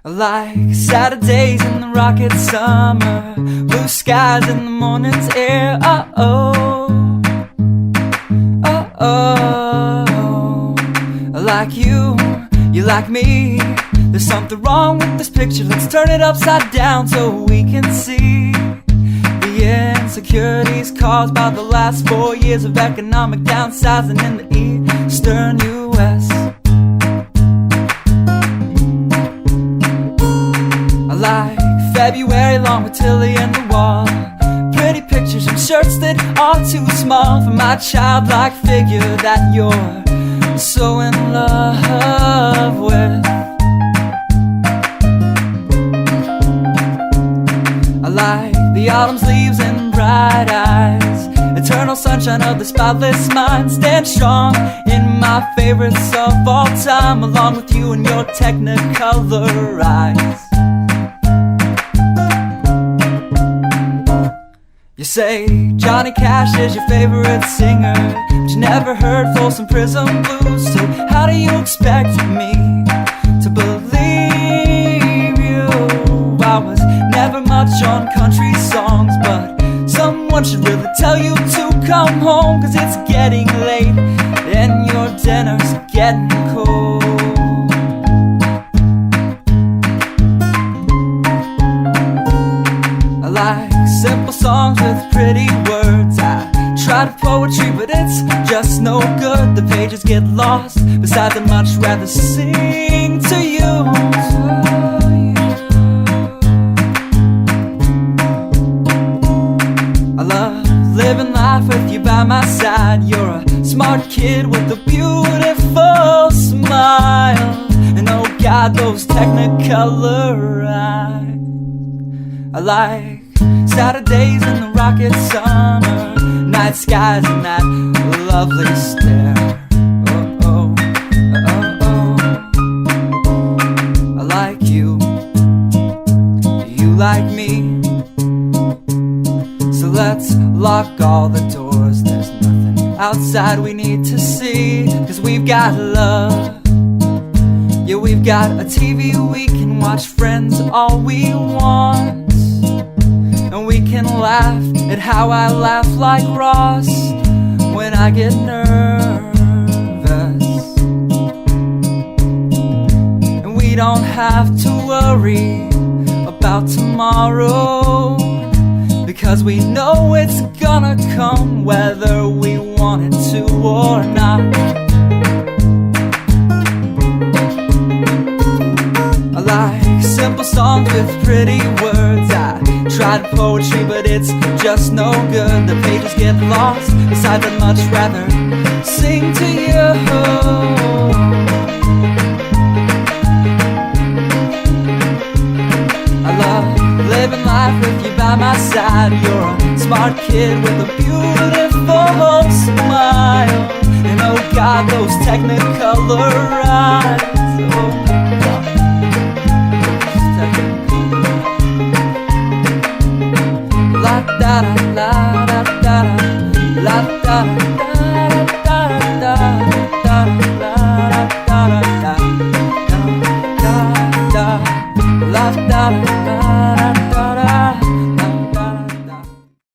Like Saturdays in the rocket summer, blue skies in the morning's air. Oh, like you like me. There's something wrong with this picture. Let's turn it upside down so we can see the insecurities caused by the last 4 years of economic downsizing in the eastern U.S. I like February long with Tilly and the wall, pretty pictures and shirts that are too small for my childlike figure that you're so in love with. I like the autumn's leaves and bright eyes, eternal sunshine of the spotless mind. Stand strong in my favorites of all time, along with you and your technicolor eyes. You say Johnny Cash is your favorite singer, but you never heard Folsom Prison Blues. So how do you expect me to believe you? I was never much on country songs, but someone should really tell you to come home, 'cause it's getting late and your dinner's getting cold. I like simple songs with pretty words. I try to poetry, but it's just no good. The pages get lost. Besides, I'd much rather sing to you. I love living life with you by my side. You're a smart kid with a beautiful smile, and oh God, those technicolor eyes. I like Saturdays in the rocket summer, night skies and that lovely stare. I like you, you like me. So let's lock all the doors. There's nothing outside we need to see, 'cause we've got love. Yeah, we've got a TV we can watch, Friends all we want. And we can laugh at how I laugh like Ross when I get nervous. And we don't have to worry about tomorrow, because we know it's gonna come whether we want it to or not. I like simple songs with pretty words. I tried poetry, but it's just no good. The pages get lost. Besides, I'd much rather sing to you. I love living life with you by my side. You're a smart kid with a beautiful smile, and oh God, those technicolor eyes. Oh God. La da da la da da la da da.